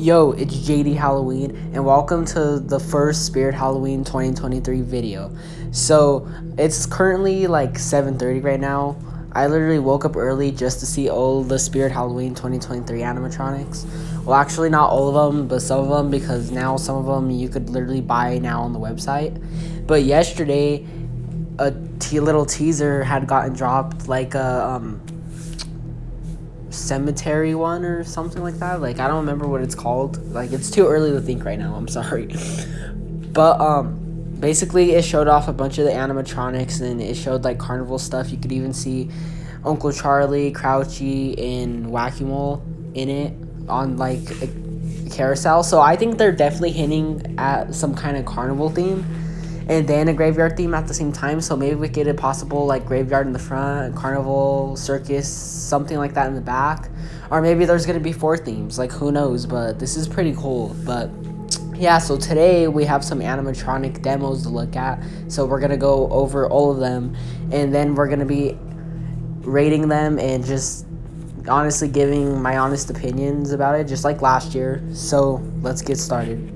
Yo, it's JD Halloween, and welcome to the first Spirit Halloween 2023 video. So, it's currently like 7:30 right now. I literally woke up early just to see all the Spirit Halloween 2023 animatronics. Well, actually not all of them, but some of them, because now some of them you could literally buy now on the website. But yesterday, a little teaser had gotten dropped, like a cemetery one or something like that. Like, I don't remember what it's called. Like, it's too early to think right now, I'm sorry. But basically it showed off a bunch of the animatronics, and it showed like carnival stuff. You could even see Uncle Charlie, Crouchy, and Whack-A-Mole in it on like a carousel. So I think they're definitely hinting at some kind of carnival theme and then a graveyard theme at the same time. So maybe we get a possible like graveyard in the front, carnival, circus, something like that in the back. Or maybe there's going to be 4 themes, like who knows, but this is pretty cool. But yeah, so today we have some animatronic demos to look at. So we're going to go over all of them, and then we're going to be rating them and just honestly giving my honest opinions about it, just like last year. So let's get started.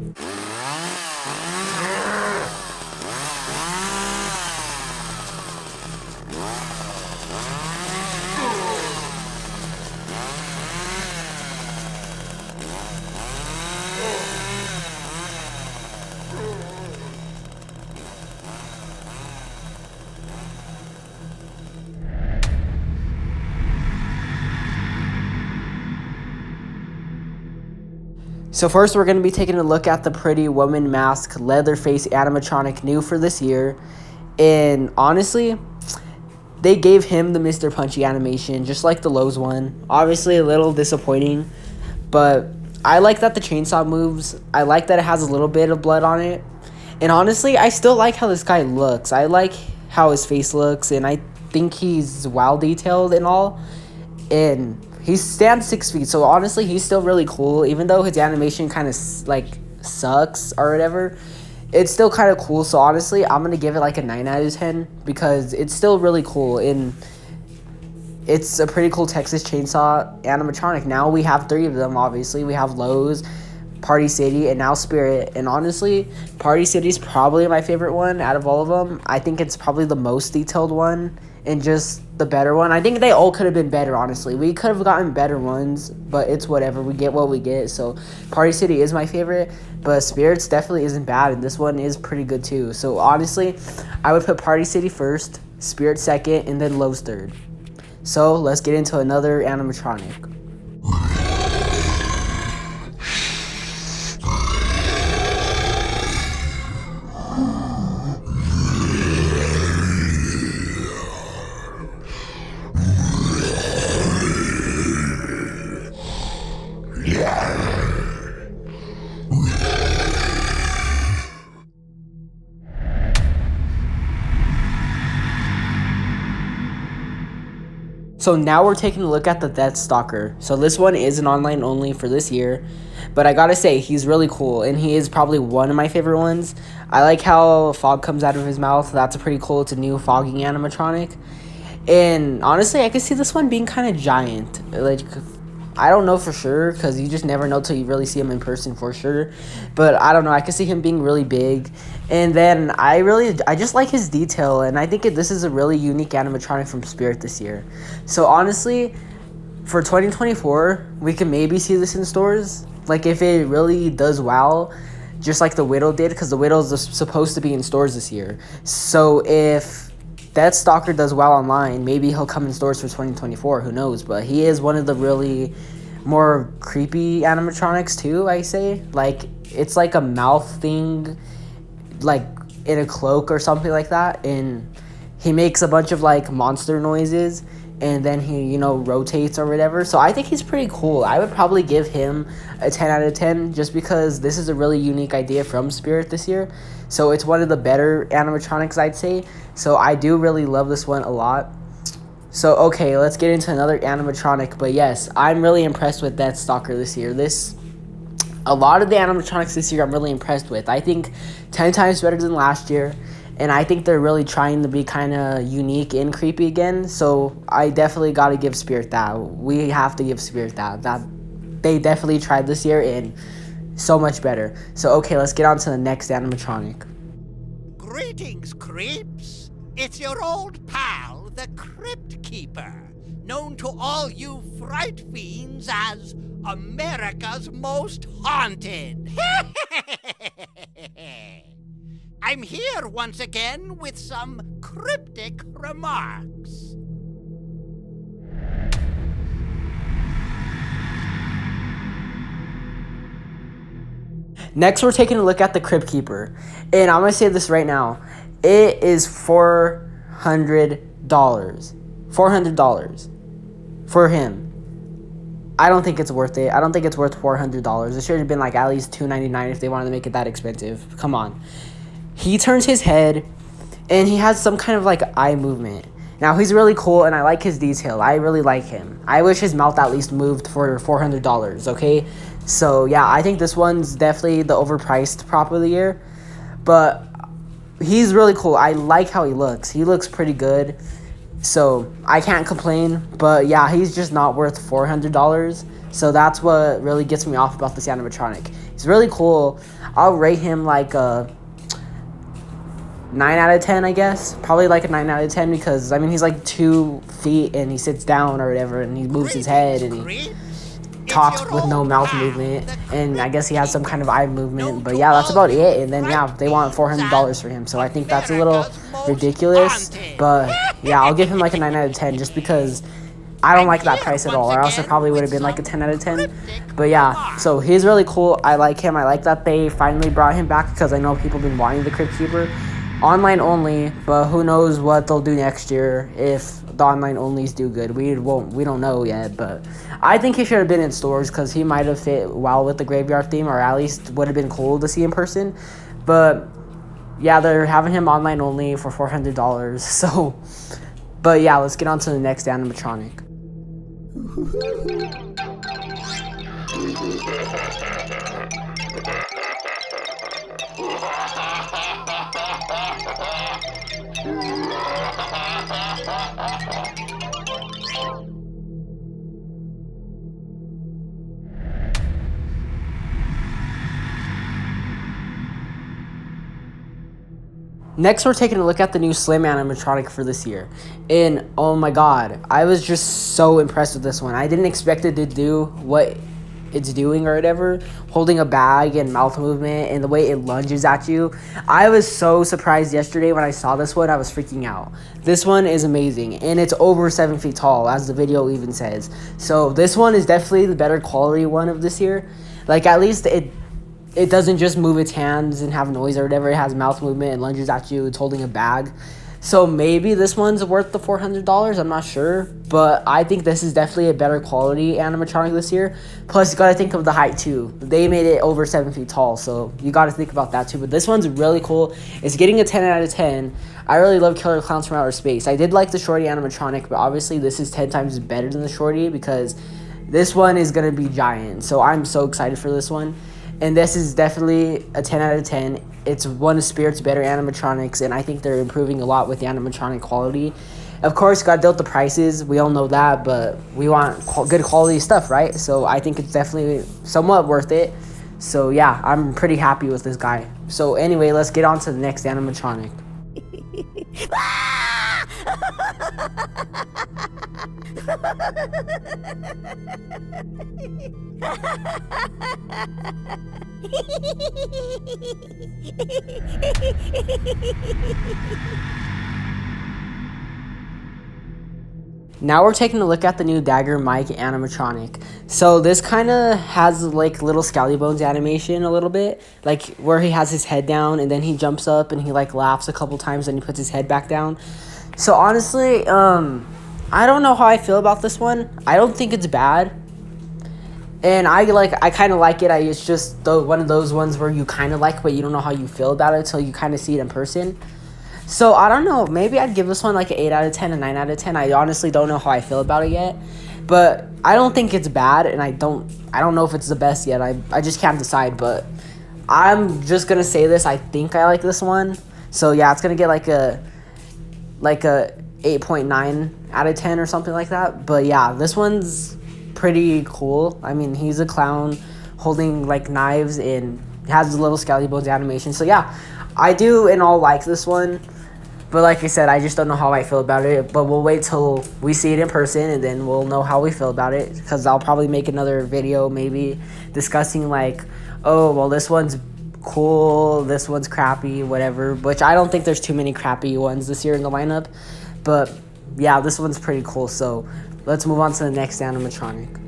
So first we're going to be taking a look at the Pretty Woman Mask Leatherface animatronic new for this year. And honestly, they gave him the Mr. Punchy animation, just like the Lowe's one. Obviously a little disappointing, but I like that the chainsaw moves. I like that it has a little bit of blood on it. And honestly, I still like how this guy looks. I like how his face looks, and I think he's well detailed and all. And he stands 6 feet, so honestly, he's still really cool. Even though his animation kind of like sucks or whatever, it's still kind of cool. So honestly, I'm gonna give it like a 9 out of 10 because it's still really cool, and it's a pretty cool Texas Chainsaw animatronic. Now we have 3 of them. Obviously, we have Lowe's, Party City, and now Spirit. And honestly, Party City is probably my favorite one out of all of them. I think it's probably the most detailed one and just the better one. I think they all could have been better, honestly. We could have gotten better ones, but it's whatever. We get what we get. So Party City is my favorite, but Spirits definitely isn't bad, and this one is pretty good too. So honestly, I would put Party City first, Spirit second, and then Lowe's third. So let's get into another animatronic. So now we're taking a look at the Stalker. So this one is an online only for this year, but I gotta say, he's really cool, and he is probably one of my favorite ones. I like how fog comes out of his mouth. That's a pretty cool. It's a new fogging animatronic. And honestly, I could see this one being kind of giant. Like, I don't know for sure, because you just never know till you really see him in person for sure. But I don't know, I could see him being really big. And then I just like his detail, and I think this is a really unique animatronic from Spirit this year. So honestly, for 2024, we can maybe see this in stores. Like, if it really does well, just like the Widow did, because the Widow is supposed to be in stores this year. So if that Stalker does well online, maybe he'll come in stores for 2024, who knows. But he is one of the really more creepy animatronics too, I say. Like, it's like a mouth thing, like in a cloak or something like that, and he makes a bunch of like monster noises, and then he, you know, rotates or whatever. So I think he's pretty cool. I would probably give him a 10 out of 10 just because this is a really unique idea from Spirit this year. So it's one of the better animatronics, I'd say. So I do really love this one a lot. So okay, let's get into another animatronic. But yes, I'm really impressed with that Stalker this year. A lot of the animatronics this year I'm really impressed with. I think 10 times better than last year. And I think they're really trying to be kind of unique and creepy again. So I definitely got to give Spirit that. We have to give Spirit that. They definitely tried this year, and so much better. So okay, let's get on to the next animatronic. Greetings, creeps. It's your old pal, the Crypt Keeper, known to all you fright fiends as America's Most Haunted. I'm here once again with some cryptic remarks. Next, we're taking a look at the Crypt Keeper. And I'm going to say this right now. It is $400. $400 for him. I don't think it's worth it. I don't think it's worth $400. It should have been like at least $299 if they wanted to make it that expensive. Come on. He turns his head, and he has some kind of like eye movement. Now, he's really cool, and I like his detail. I really like him. I wish his mouth at least moved for $400, okay? So, yeah, I think this one's definitely the overpriced prop of the year. But he's really cool. I like how he looks. He looks pretty good. So, I can't complain. But, yeah, he's just not worth $400. So, that's what really gets me off about this animatronic. He's really cool. I'll rate him like a 9 out of 10, I guess. Probably like a 9 out of 10 because, I mean, he's like 2 feet and he sits down or whatever and he moves his head and he talks with no mouth movement, and I guess he has some kind of eye movement, but yeah, that's about it. And then yeah, they want $400 for him, so I think that's a little ridiculous. But yeah, I'll give him like a 9 out of 10 just because I don't like that price at all, or else it probably would have been like a 10 out of 10. But yeah, so he's really cool. I like him. I like that they finally brought him back because I know people have been wanting the Crypt Keeper. Online only, but who knows what they'll do next year if the online onlys do good. We don't know yet, but I think he should have been in stores because he might have fit well with the graveyard theme, or at least would have been cool to see in person. But yeah, they're having him online only for $400. So, but yeah, let's get on to the next animatronic. Next, we're taking a look at the new Slim animatronic for this year. And oh my god, I was just so impressed with this one. I didn't expect it to do what it's doing or whatever, holding a bag and mouth movement and the way it lunges at you. I was so surprised yesterday when I saw this one. I was freaking out. This one is amazing, and it's over 7 feet tall, as the video even says. So this one is definitely the better quality one of this year. Like, at least it doesn't just move its hands and have noise or whatever. It has mouth movement and lunges at you. It's holding a bag. So maybe this one's worth the $400. I'm not sure. But I think this is definitely a better quality animatronic this year. Plus, you got to think of the height, too. They made it over 7 feet tall. So you got to think about that, too. But this one's really cool. It's getting a 10 out of 10. I really love Killer Clowns from Outer Space. I did like the Shorty animatronic. But obviously, this is 10 times better than the Shorty because this one is going to be giant. So I'm so excited for this one. And this is definitely a 10 out of 10. It's one of Spirit's better animatronics, and I think they're improving a lot with the animatronic quality. Of course, got dealt the prices. We all know that, but we want good quality stuff, right? So I think it's definitely somewhat worth it. So yeah, I'm pretty happy with this guy. So anyway, let's get on to the next animatronic. Now we're taking a look at the new Dagger Mike animatronic. So this kind of has like little Scally Bones animation a little bit, like where he has his head down and then he jumps up and he like laughs a couple times and he puts his head back down. So honestly, I don't know how I feel about this one. I don't think it's bad. And I kind of like it. It's just one of those ones where you kind of like, but you don't know how you feel about it until you kind of see it in person. So I don't know. Maybe I'd give this one like an 8 out of 10, a 9 out of 10. I honestly don't know how I feel about it yet. But I don't think it's bad, and I don't know if it's the best yet. I just can't decide. But I'm just gonna say this. I think I like this one. So yeah, it's gonna get like a 8.9 out of 10 or something like that. But yeah, this one's pretty cool. I mean, he's a clown holding like knives and has the little Skelly Bones animation. So yeah, I do in all like this one. But like I said, I just don't know how I feel about it. But we'll wait till we see it in person, and then we'll know how we feel about it. Because I'll probably make another video maybe discussing like, oh, well, this one's cool, this one's crappy, whatever. Which I don't think there's too many crappy ones this year in the lineup. But yeah, this one's pretty cool. So let's move on to the next animatronic.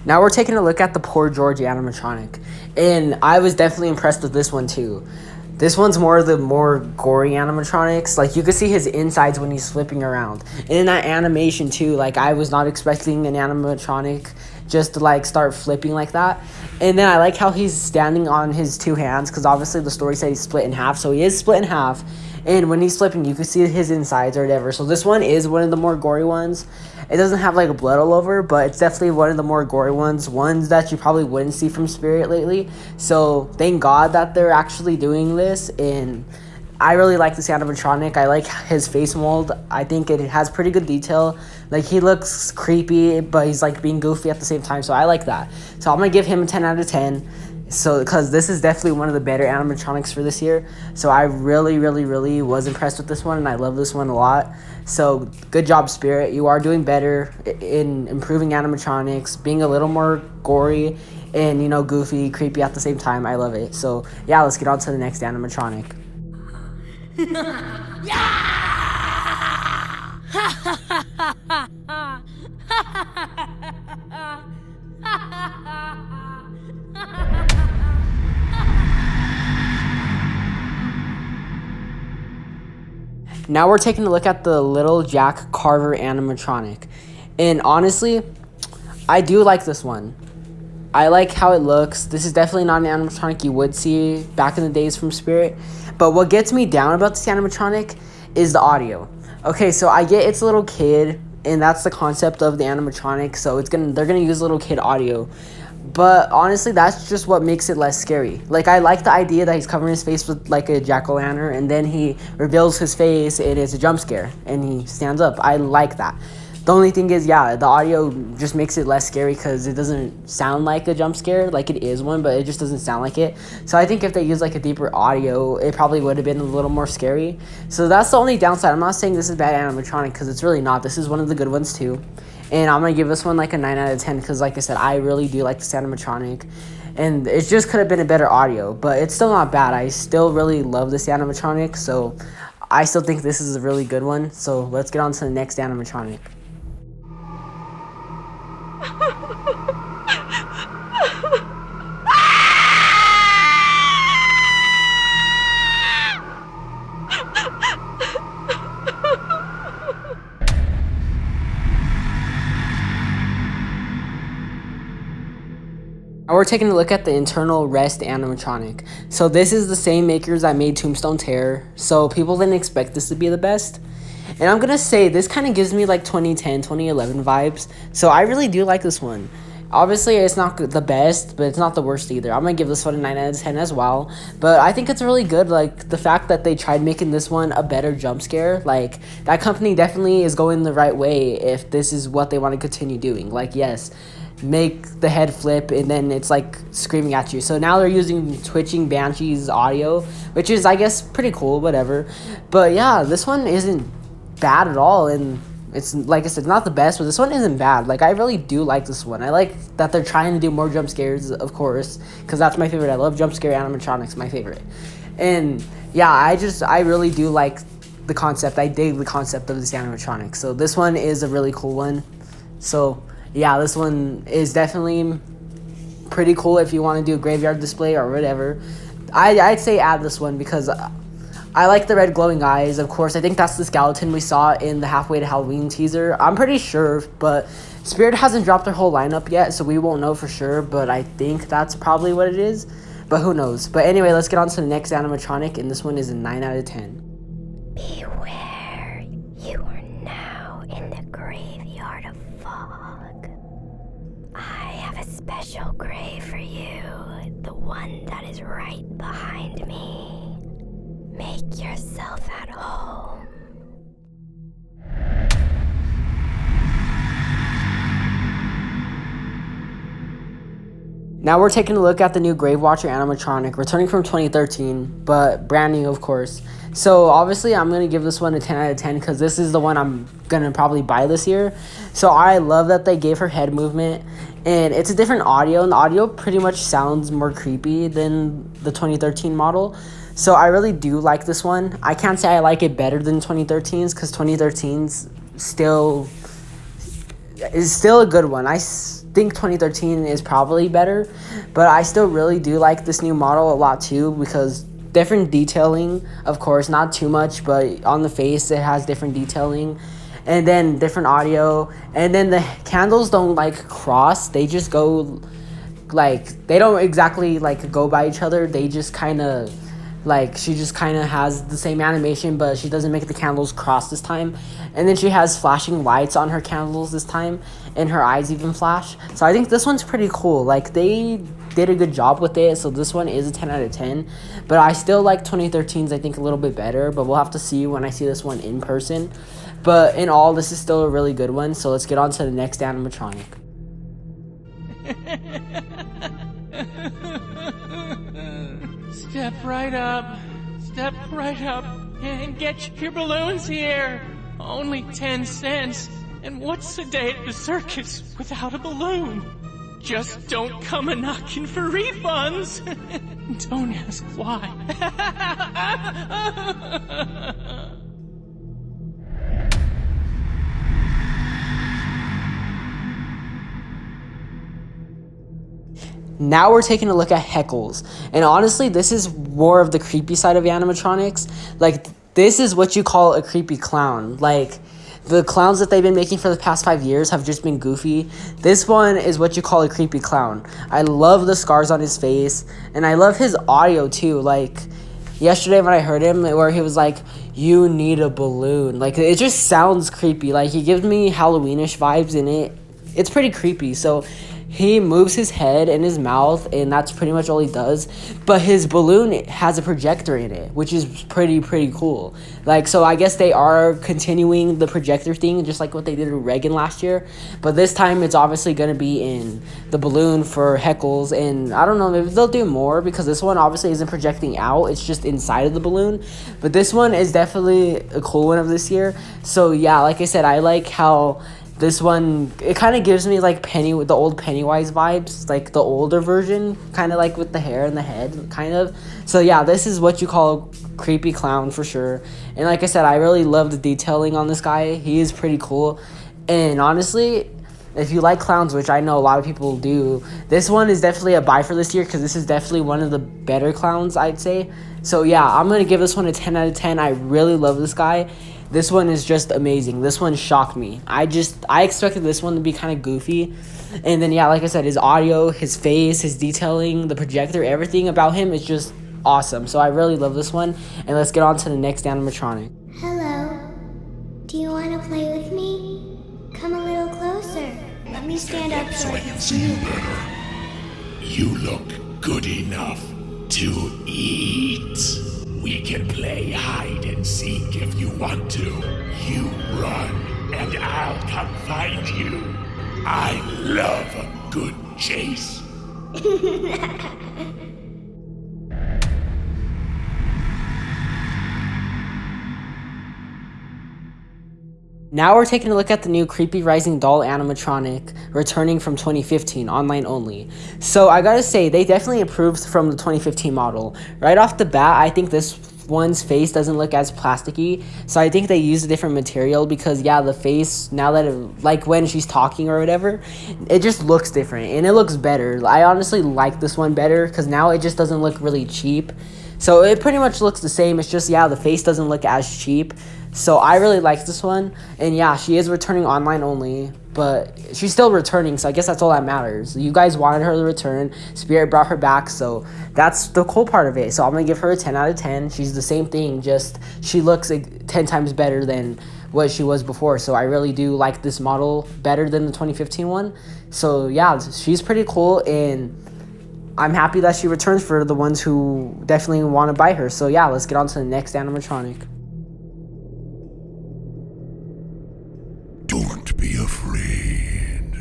Now we're taking a look at the poor Georgie animatronic, and I was definitely impressed with this one too. This one's more of the more gory animatronics. Like, you can see his insides when he's flipping around. And in that animation too, like, I was not expecting an animatronic just to like start flipping like that. And then I like how he's standing on his two hands, because obviously the story said he's split in half, so he is split in half. And when he's flipping, you can see his insides or whatever. So this one is one of the more gory ones. It doesn't have like blood all over, but it's definitely one of the more gory ones that you probably wouldn't see from Spirit lately. So thank God that they're actually doing this. And I really like this animatronic. I like his face mold. I think it has pretty good detail. Like, he looks creepy, but he's like being goofy at the same time. So I like that. So I'm gonna give him a 10 out of 10. So, because this is definitely one of the better animatronics for this year. So I really was impressed with this one, and I love this one a lot. So good job, Spirit. You are doing better in improving animatronics, being a little more gory and, you know, goofy, creepy at the same time. I love it. So yeah, let's get on to the next animatronic. Now we're taking a look at the Little Jack Carver animatronic. And honestly, I do like this one. I like how it looks. This is definitely not an animatronic you would see back in the days from Spirit. But what gets me down about this animatronic is the audio. Okay, so I get it's a little kid, and that's the concept of the animatronic. So they're gonna use little kid audio. But honestly, that's just what makes it less scary. Like, I like the idea that he's covering his face with like a jack-o'-lantern, and then he reveals his face and it's a jump scare and he stands up. I like that. The only thing is, yeah, the audio just makes it less scary because it doesn't sound like a jump scare. Like, it is one, but it just doesn't sound like it. So I think if they use like a deeper audio, it probably would have been a little more scary. So that's the only downside. I'm not saying this is bad animatronic, because it's really not. This is one of the good ones too. And I'm going to give this one like a 9 out of 10 because, like I said, I really do like this animatronic. And it just could have been a better audio, but it's still not bad. I still really love this animatronic, so I still think this is a really good one. So let's get on to the next animatronic. Now we're taking a look at the Internal Rest animatronic. So this is the same makers that made Tombstone Terror, so people didn't expect this to be the best. And I'm gonna say this kind of gives me like 2010, 2011 vibes, so I really do like this one. Obviously, it's not the best, but it's not the worst either. I'm gonna give this one a 9 out of 10 as well. But I think it's really good. Like, the fact that they tried making this one a better jump scare, like, that company definitely is going the right way if this is what they want to continue doing. Like, yes, make the head flip and then it's like screaming at you. So now they're using Twitching Banshee's audio, which is, I guess, pretty cool, whatever. But yeah, this one isn't bad at all, and it's, like I said, not the best, but this one isn't bad. Like, I really do like this one. I like that they're trying to do more jump scares, of course, because that's my favorite. I love jump scare animatronics, my favorite. And yeah, I really do like the concept. I dig the concept of this animatronic. So this one is a really cool one. So yeah, this one is definitely pretty cool if you want to do a graveyard display or whatever. I'd say add this one because I like the red glowing eyes. Of course, I think that's the skeleton we saw in the Halfway to Halloween teaser. I'm pretty sure, but Spirit hasn't dropped their whole lineup yet, so we won't know for sure, but I think that's probably what it is. but who knows. But anyway, let's get on to the next animatronic, and this one is a 9 out of 10. Beware, you are now in the graveyard of fog. I have a special grave for you, the one that is right behind me. Make yourself at home. Now we're taking a look at the new Grave Watcher animatronic, returning from 2013, but brand new, of course. So obviously I'm going to give this one a 10 out of 10 because this is the one I'm going to probably buy this year. So I love that they gave her head movement, and it's a different audio, and the audio pretty much sounds more creepy than the 2013 model. So I really do like this one. I can't say I like it better than 2013's because 2013's is still a good one. I think 2013 is probably better, but I still really do like this new model a lot too because different detailing, of course, not too much, but on the face it has different detailing, and then different audio, and then the candles don't like cross, they just go like, they don't exactly like go by each other, they just kind of like, she just kind of has the same animation, but she doesn't make the candles cross this time. And then she has flashing lights on her candles this time, and her eyes even flash. So I think this one's pretty cool. Like, they did a good job with it, so this one is a 10 out of 10. But I still like 2013's, I think, a little bit better, but we'll have to see when I see this one in person. But in all, this is still a really good one, so let's get on to the next animatronic. Step right up, and get your balloons here. Only 10 cents, and what's a day at the circus without a balloon? Just don't come a-knocking for refunds. Don't ask why. Now we're taking a look at Heckles, and honestly this is more of the creepy side of animatronics. Like, this is what you call a creepy clown. Like, the clowns that they've been making for the past 5 years have just been goofy. This one is what you call a creepy clown. I love the scars on his face, and I love his audio too. Like, yesterday when I heard him, where he was like, "You need a balloon," like, it just sounds creepy. Like, he gives me Halloweenish vibes in it. It's pretty creepy. So he moves his head and his mouth, and that's pretty much all he does. But his balloon has a projector in it, which is pretty cool. Like, so I guess they are continuing the projector thing, just like what they did with Reagan last year. But this time, it's obviously going to be in the balloon for Heckles. And I don't know, maybe they'll do more, because this one obviously isn't projecting out. It's just inside of the balloon. But this one is definitely a cool one of this year. So yeah, like I said, I like how this one, it kind of gives me like the old Pennywise vibes, like the older version, kind of like with the hair and the head, kind of. So yeah, this is what you call a creepy clown for sure. And like I said, I really love the detailing on this guy. He is pretty cool. And honestly, if you like clowns, which I know a lot of people do, this one is definitely a buy for this year, because this is definitely one of the better clowns, I'd say. So yeah, I'm going to give this one a 10 out of 10. I really love this guy. This one is just amazing. This one shocked me. I expected this one to be kind of goofy. And then, yeah, like I said, his audio, his face, his detailing, the projector, everything about him is just awesome. So I really love this one. And let's get on to the next animatronic. Hello. Do you want to play with me? Come a little closer. Let me stand up so I can see you better. You look good enough to eat. We can play hide and seek if you want to. You run, and I'll come find you. I love a good chase. Now we're taking a look at the new Creepy Rising Doll animatronic, returning from 2015, online only. So I gotta say, they definitely improved from the 2015 model. Right off the bat, I think this one's face doesn't look as plasticky, so I think they used a different material, because yeah, the face, now that it, like when she's talking or whatever, it just looks different, and it looks better. I honestly like this one better, because now it just doesn't look really cheap. So it pretty much looks the same, it's just, yeah, the face doesn't look as cheap. So I really like this one, and yeah, she is returning online only. but she's still returning, so I guess that's all that matters. You guys wanted her to return. Spirit brought her back, so that's the cool part of it. So I'm going to give her a 10 out of 10. She's the same thing, just she looks like 10 times better than what she was before. So I really do like this model better than the 2015 one. So yeah, she's pretty cool, and I'm happy that she returns for the ones who definitely want to buy her. So yeah, let's get on to the next animatronic. Don't be afraid.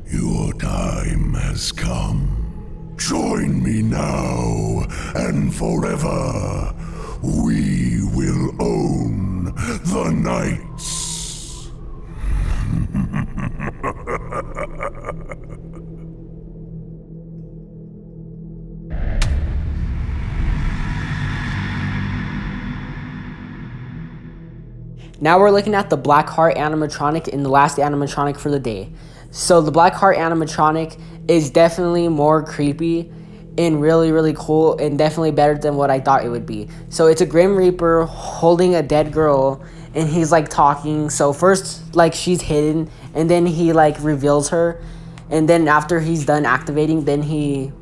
Your time has come. Join me now and forever. We will own the nights. Now we're looking at the Blackheart animatronic and the last animatronic for the day. So the Blackheart animatronic is definitely more creepy and really, really cool, and definitely better than what I thought it would be. So it's a Grim Reaper holding a dead girl, and he's like talking. So first, like, she's hidden, and then he like reveals her, and then after he's done activating, then he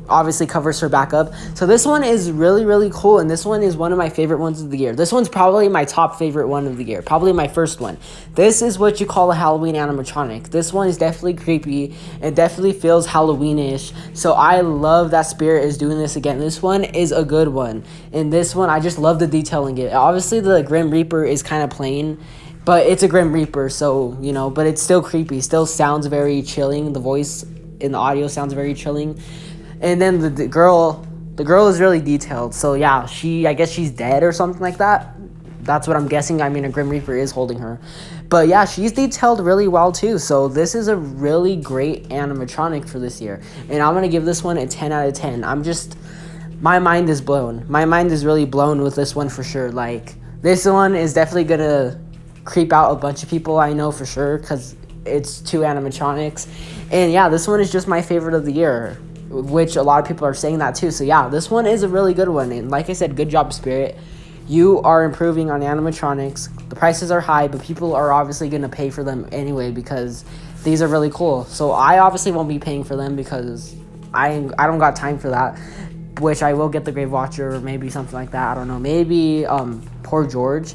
obviously covers her back up. So this one is really, really cool, and this one is one of my favorite ones of the year. This one's probably my top favorite one of the year, probably my first one. This is what you call a Halloween animatronic. This one is definitely creepy. It definitely feels Halloweenish, so I love that Spirit is doing this again. This one is a good one, and this one I just love the detailing it. Obviously the Grim Reaper is kind of plain, but it's a Grim Reaper, so you know, but it's still creepy, still sounds very chilling. The voice in the audio sounds very chilling. And then the girl is really detailed. So yeah, I guess she's dead or something like that. That's what I'm guessing. I mean, a Grim Reaper is holding her. But yeah, she's detailed really well too. So this is a really great animatronic for this year. And I'm going to give this one a 10 out of 10. My mind is blown. My mind is really blown with this one for sure. Like, this one is definitely going to creep out a bunch of people, I know for sure, because it's 2 animatronics. And yeah, this one is just my favorite of the year, which a lot of people are saying that too. So yeah, this one is a really good one, and like I said, good job, Spirit. You are improving on animatronics. The prices are high, but people are obviously going to pay for them anyway because these are really cool. So I obviously won't be paying for them because I don't got time for that, which I will get the Grave Watcher or maybe something like that. I don't know, maybe poor George.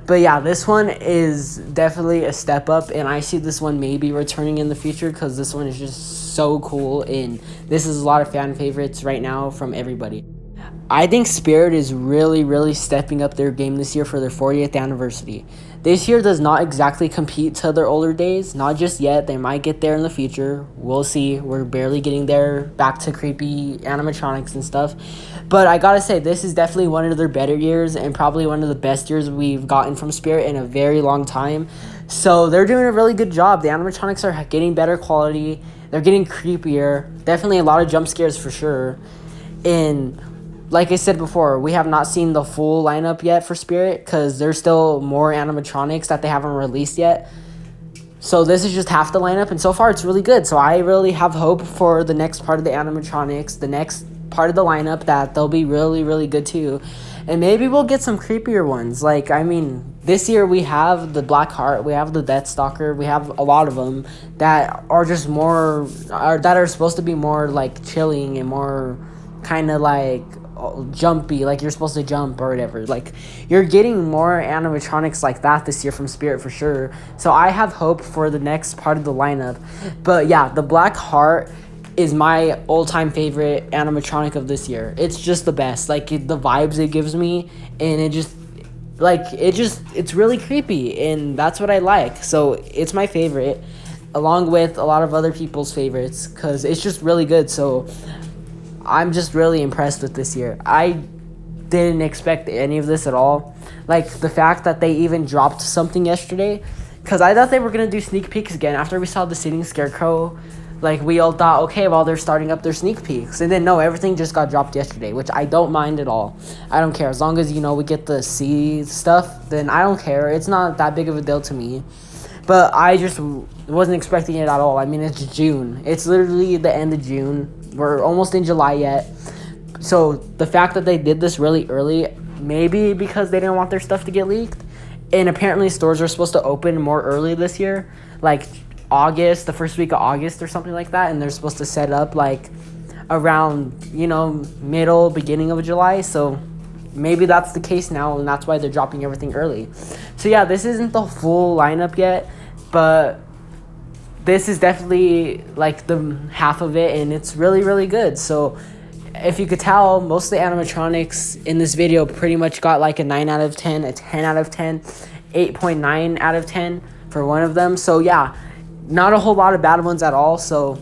But yeah, this one is definitely a step up, and I see this one maybe returning in the future because this one is just so cool, and this is a lot of fan favorites right now from everybody. I think Spirit is really, really stepping up their game this year for their 40th anniversary. This year does not exactly compete to their older days, not just yet. They might get there in the future. We'll see. We're barely getting there, back to creepy animatronics and stuff. But I gotta say, this is definitely one of their better years and probably one of the best years we've gotten from Spirit in a very long time. So they're doing a really good job. The animatronics are getting better quality. They're getting creepier. Definitely a lot of jump scares for sure. And like I said before, we have not seen the full lineup yet for Spirit because there's still more animatronics that they haven't released yet. So this is just half the lineup, and so far it's really good. So I really have hope for the next part of the animatronics, the next part of the lineup, that they'll be really, really good too. And maybe we'll get some creepier ones. Like, I mean, this year we have the Blackheart, we have the Stalker, we have a lot of them that are just more, that are supposed to be more like chilling and more kind of like jumpy, like you're supposed to jump or whatever. Like, you're getting more animatronics like that this year from Spirit for sure. So I have hope for the next part of the lineup. But yeah, the Blackheart is my all-time favorite animatronic of this year. It's just the best. Like, the vibes it gives me, and it's really creepy, and that's what I like. So it's my favorite, along with a lot of other people's favorites, because it's just really good. So I'm just really impressed with this year. I didn't expect any of this at all. Like, the fact that they even dropped something yesterday, because I thought they were going to do sneak peeks again. After we saw the sitting scarecrow, like, we all thought, okay, well, they're starting up their sneak peeks. And then, no, everything just got dropped yesterday, which I don't mind at all. I don't care. As long as, you know, we get the C stuff, then I don't care. It's not that big of a deal to me. But I just wasn't expecting it at all. I mean, it's June. It's literally the end of June. We're almost in July yet. So the fact that they did this really early, maybe because they didn't want their stuff to get leaked, And apparently stores are supposed to open more early this year, like August, the first week of August or something like that. And they're supposed to set up like around, you know, middle, beginning of July. So maybe that's the case now, and that's why they're dropping everything early. So yeah, this isn't the full lineup yet, but this is definitely like the half of it, and it's really, really good. So if you could tell, most of the animatronics in this video pretty much got like a 9 out of 10, a 10 out of 10, 8.9 out of 10 for one of them. So yeah, not a whole lot of bad ones at all. So,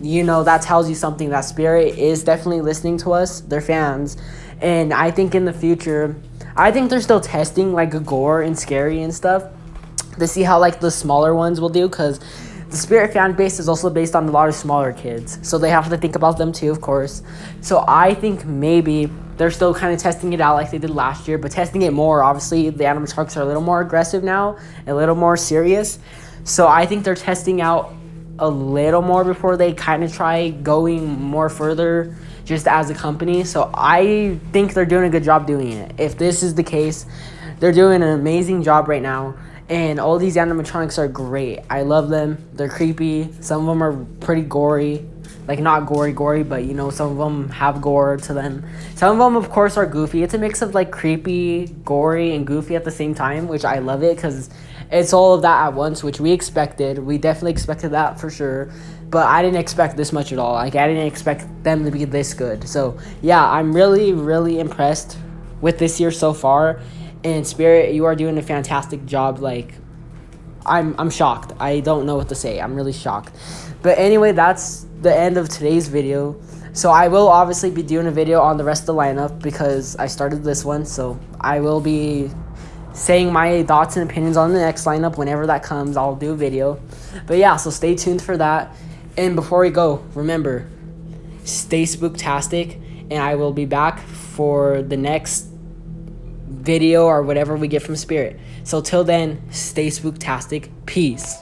you know, that tells you something, that Spirit is definitely listening to us. They're fans. And I think in the future, I think they're still testing like a gore and scary and stuff to see how like the smaller ones will do, because the Spirit fan base is also based on a lot of smaller kids, so they have to think about them too, of course. So I think maybe they're still kind of testing it out like they did last year, but testing it more. Obviously, the animatronics are a little more aggressive now, a little more serious. So I think they're testing out a little more before they kind of try going more further just as a company. So I think they're doing a good job doing it. If this is the case, they're doing an amazing job right now. And all these animatronics are great. I love them. They're creepy. Some of them are pretty gory. Like, not gory, but, you know, some of them have gore to them. Some of them, of course, are goofy. It's a mix of, like, creepy, gory, and goofy at the same time, which I love it because it's all of that at once, which we expected. We definitely expected that for sure. But I didn't expect this much at all. Like, I didn't expect them to be this good. So, yeah, I'm really, really impressed with this year so far. And Spirit, you are doing a fantastic job. Like, I'm shocked. I don't know what to say. I'm really shocked. But anyway, that's the end of today's video. So I will obviously be doing a video on the rest of the lineup because I started this one. So I will be saying my thoughts and opinions on the next lineup. Whenever that comes, I'll do a video. But yeah, so stay tuned for that. And before we go, remember, stay spooktastic. And I will be back for the next video or whatever we get from Spirit. So till then, stay spooktastic. Peace.